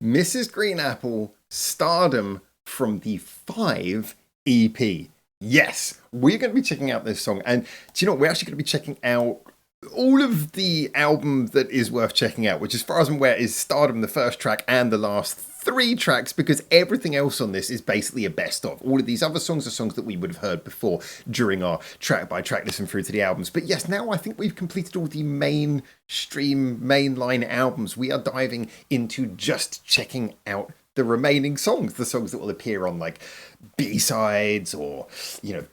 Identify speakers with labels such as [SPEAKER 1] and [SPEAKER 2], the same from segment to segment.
[SPEAKER 1] Mrs. Green Apple Stardom from the 5 EP. Yes, we're going to be checking out this song. And do you know what? We're actually going to be checking out all of the album that is worth checking out, which as far as I'm aware is Stardom, the first track, and the last 3 tracks, because everything else on this is basically a best of. All of these other songs are songs that we would have heard before during our track by track listen through to the albums. But yes, now I think we've completed all the mainline albums. We are diving into just checking out the remaining songs, the songs that will appear on like B-sides or,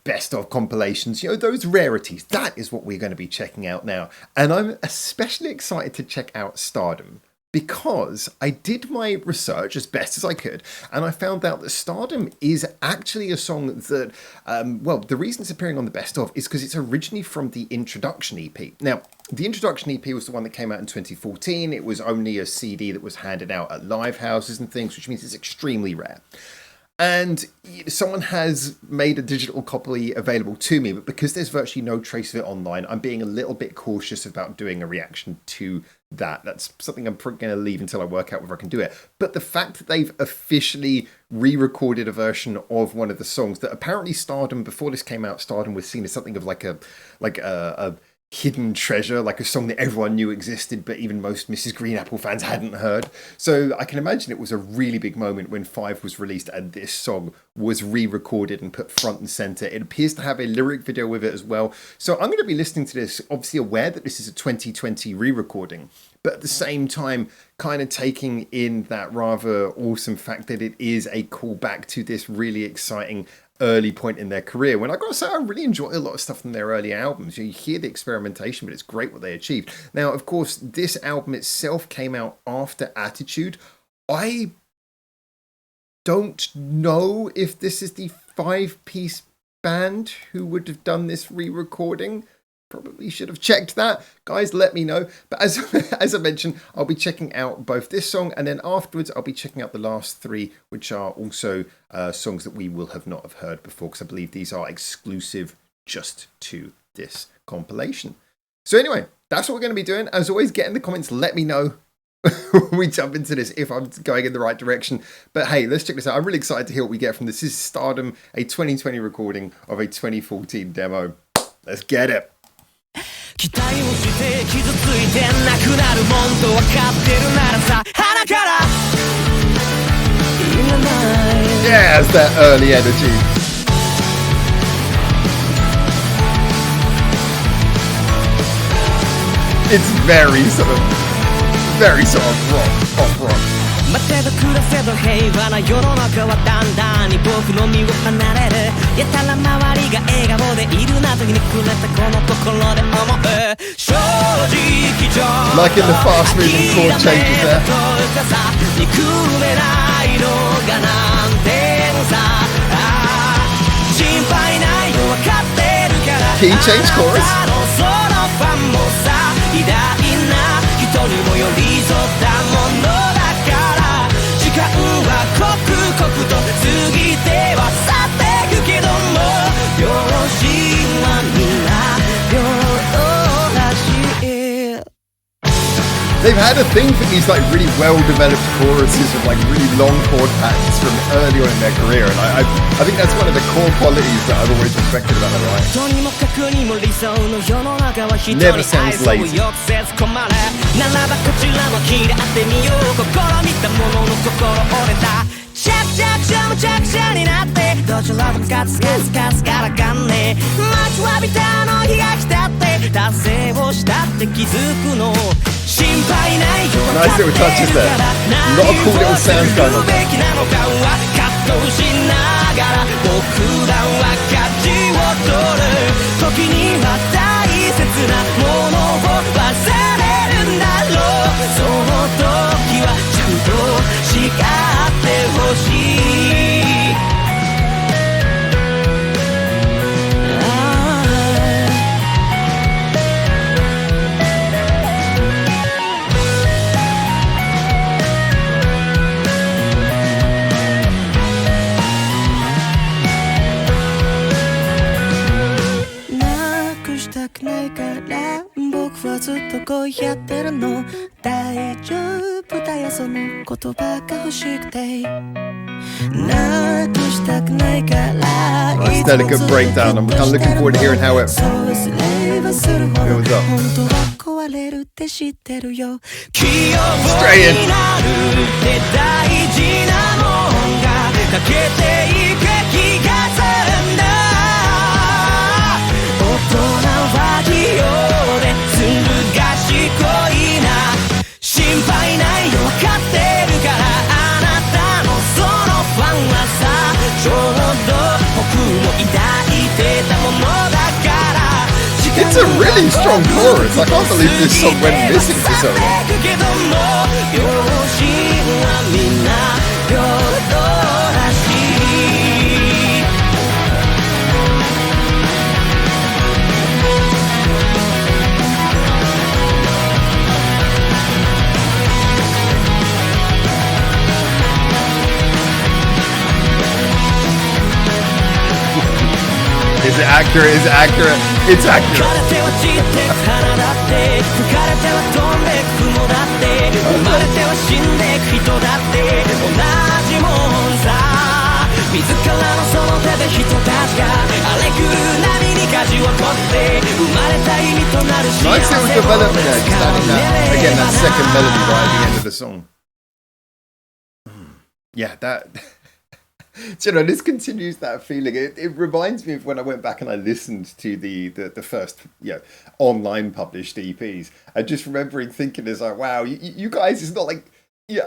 [SPEAKER 1] best of compilations, those rarities. That is what we're going to be checking out now. And I'm especially excited to check out Stardom because I did my research as best as I could, and I found out that Stardom is actually a song that, the reason it's appearing on the best of is because it's originally from the Introduction EP. Now, the Introduction EP was the one that came out in 2014. It was only a CD that was handed out at live houses and things, which means it's extremely rare. And someone has made a digital copy available to me, but because there's virtually no trace of it online, I'm being a little bit cautious about doing a reaction to that. That's something I'm probably going to leave until I work out whether I can do it. But the fact that they've officially re-recorded a version of one of the songs that apparently Stardom, before this came out, Stardom was seen as something of like a hidden treasure, like a song that everyone knew existed, but even most Mrs. Green Apple fans hadn't heard. So I can imagine it was a really big moment when 5 was released and this song was re-recorded and put front and center. It appears to have a lyric video with it as well. So I'm going to be listening to this, obviously aware that this is a 2020 re-recording, but at the same time, kind of taking in that rather awesome fact that it is a callback to this really exciting early point in their career, when I gotta say I really enjoy a lot of stuff from their early albums. You hear the experimentation, but it's great what they achieved. Now, of course, this album itself came out after Attitude. I don't know if this is the 5-piece band who would have done this re-recording. Probably should have checked that. Guys, let me know. But as I mentioned, I'll be checking out both this song, and then afterwards I'll be checking out the last 3, which are also songs that we will have not have heard before, because I believe these are exclusive just to this compilation. So anyway, that's what we're going to be doing. As always, get in the comments, let me know when we jump into this if I'm going in the right direction. But hey, let's check this out. I'm really excited to hear what we get from this. This is Stardom, a 2020 recording of a 2014 demo. Let's get it. 期待をして傷ついてなくなるもんと分かってるならさ鼻からいらない Yeah, it's that early energy. It's very sort of rock, pop rock. 待てど暮らせど平和な世の中はだんだんに僕の身を離れるやたら周りが笑顔でいるなとひねくれたこの心で思う正直じゃ Like in the fast moving chord changes there 憎めないのがなんてのさ心配ないよ分かってるから Key change chorus そのファンもさ偉大な人にも寄り添ったもの時間は刻々と過ぎては去ってくけども両親は皆平等らしい They've had a thing for these like really well-developed choruses with like really long chord patterns from early on in their career, and I think that's one of the core qualities that I've always respected about their writing. Never sounds lazy. ならばこちらも嫌ってみよう試みたものの心折れたちゃくちゃくちゃむちゃくちゃになってどちらもカツカツカツからかんね待ちわびたあの日が来たって達成をしたって気づくの心配ないよ分かってるから何をするべきなのかは葛藤しながら僕らは舵を取る時には大切なものを忘れるんだろうその時はちゃんと叱ってほしいなくないから僕はずっとこうやってるの大丈夫だよその
[SPEAKER 2] 言葉が欲しくてなくしたくないから
[SPEAKER 1] That's still a good breakdown. I'm kind of looking forward to hearing how it builds up.
[SPEAKER 2] 本当は壊れるって知ってるよ
[SPEAKER 1] Straight in.
[SPEAKER 2] 大事なもんが欠けていく気がするんだ大人は器用でする賢いな心配ないよ分かってるからあなたのそのファンはさちょうど僕も抱いてたものだから
[SPEAKER 1] It's a really strong chorus. I can't believe this song went missing for so long.
[SPEAKER 2] 両親はみんな平等らしい
[SPEAKER 1] Is it accurate? Is it accurate? It's accurate.
[SPEAKER 2] 空手は散って花だって吹かれては飛んでく雲だって生まれては死んでく人だって同じもんさ自らのその手で人たちが荒れ狂う波に舵を取って生まれた意味となる幸せ
[SPEAKER 1] Nice little development there. Just adding that again. That second melody right at the end of the song. Yeah, that. Do you know, this continues that feeling. It reminds me of when I went back and I listened to the first online published EPs. And just remembering thinking, it's like, wow, you guys, it's not like,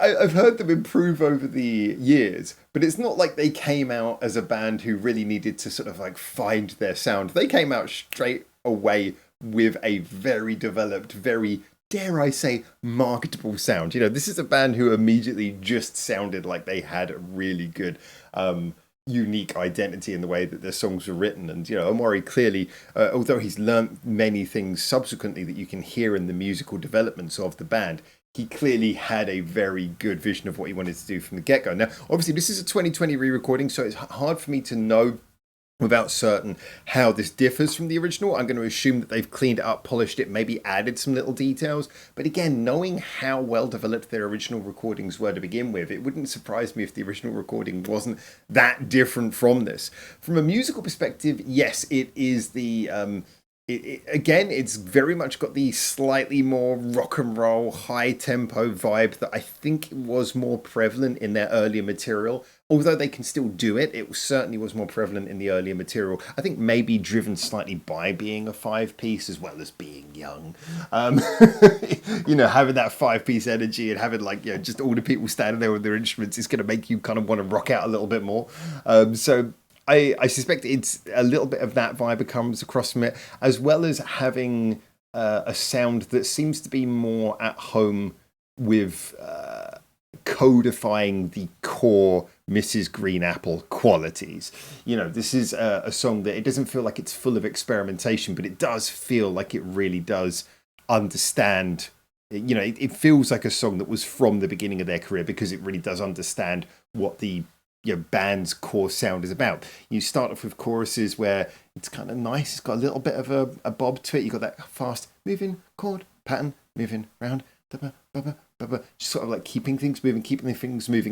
[SPEAKER 1] I've heard them improve over the years, but it's not like they came out as a band who really needed to sort of like find their sound. They came out straight away with a very developed, very, dare I say, marketable sound. You know, this is a band who immediately just sounded like they had a really good unique identity in the way that their songs were written. And, you know, Omori clearly, although he's learnt many things subsequently that you can hear in the musical developments of the band, he clearly had a very good vision of what he wanted to do from the get-go. Now, obviously, this is a 2020 re-recording, so it's hard for me to know without certain how this differs from the original. I'm going to assume that they've cleaned it up, polished it, maybe added some little details. But again, knowing how well developed their original recordings were to begin with, it wouldn't surprise me if the original recording wasn't that different from this. From a musical perspective, yes, it is the... Again, it's very much got the slightly more rock and roll, high tempo vibe that I think was more prevalent in their earlier material. Although they can still do it, it certainly was more prevalent in the earlier material. I think maybe driven slightly by being a 5-piece as well as being young. You know, having that 5-piece energy and having like, you know, just all the people standing there with their instruments is going to make you kind of want to rock out a little bit more. So I suspect it's a little bit of that vibe that comes across from it, as well as having a sound that seems to be more at home with codifying the core Mrs. Green Apple qualities. You know, this is a song that it doesn't feel like it's full of experimentation, but it does feel like it really does understand. You know, it feels like a song that was from the beginning of their career because it really does understand what the band's core sound is about. You start off with choruses where it's kind of nice, it's got a little bit of a bob to it, you got that fast moving chord pattern moving around, just sort of like keeping things moving,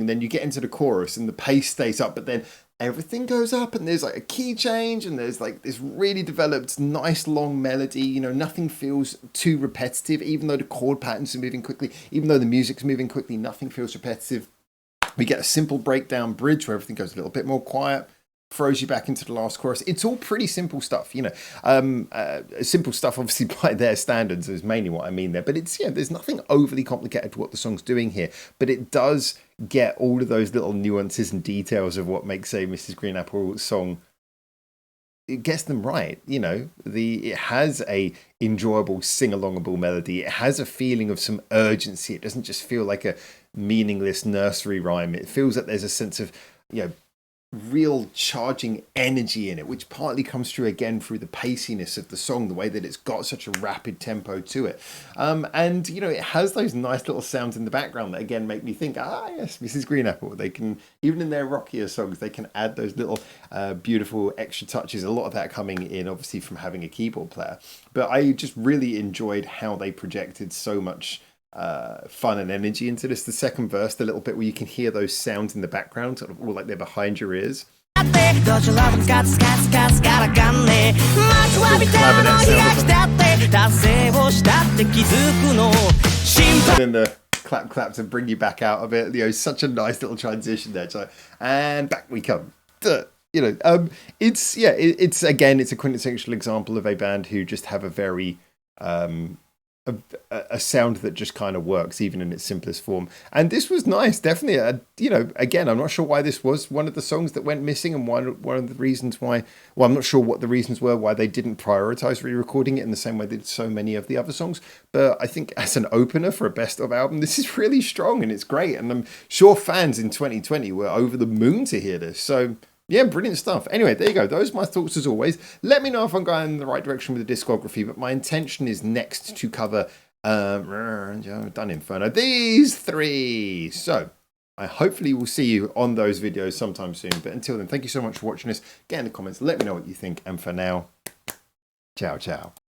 [SPEAKER 1] and then you get into the chorus and the pace stays up, but then everything goes up and there's like a key change and there's like this really developed nice long melody. You know, nothing feels too repetitive, even though the chord patterns are moving quickly, even though the music's moving quickly, nothing feels repetitive. We get a simple breakdown bridge where everything goes a little bit more quiet, throws you back into the last chorus. It's all pretty simple stuff, you know. Simple stuff, obviously, by their standards is mainly what I mean there. But it's, there's nothing overly complicated to what the song's doing here. But it does get all of those little nuances and details of what makes a Mrs. Green Apple song. It gets them right, you know. It has a enjoyable sing-alongable melody. It has a feeling of some urgency. It doesn't just feel like a meaningless nursery rhyme. It feels like there's a sense of, real charging energy in it, which partly comes through again through the paciness of the song, the way that it's got such a rapid tempo to it. And, it has those nice little sounds in the background that again make me think, yes, Mrs. Green Apple. They can, even in their rockier songs, they can add those little beautiful extra touches. A lot of that coming in, obviously, from having a keyboard player. But I just really enjoyed how they projected so much fun and energy into this. The second verse, the little bit where you can hear those sounds in the background, sort of all like they're behind your ears. And then the clap to bring you back out of it. You know, such a nice little transition there. So, and back we come. You know, it's again, it's a quintessential example of a band who just have a very a sound that just kind of works even in its simplest form. And this was nice, definitely. You know, again, I'm not sure why this was one of the songs that went missing, and one of the reasons why. Well, I'm not sure what the reasons were why they didn't prioritize re-recording it in the same way they did so many of the other songs. But I think as an opener for a best of album, this is really strong and it's great. And I'm sure fans in 2020 were over the moon to hear this. So yeah, brilliant stuff. Anyway, there you go. Those are my thoughts as always. Let me know if I'm going in the right direction with the discography, but my intention is next to cover, done Inferno, these three. So I hopefully will see you on those videos sometime soon. But until then, thank you so much for watching this. Get in the comments, let me know what you think. And for now, ciao, ciao.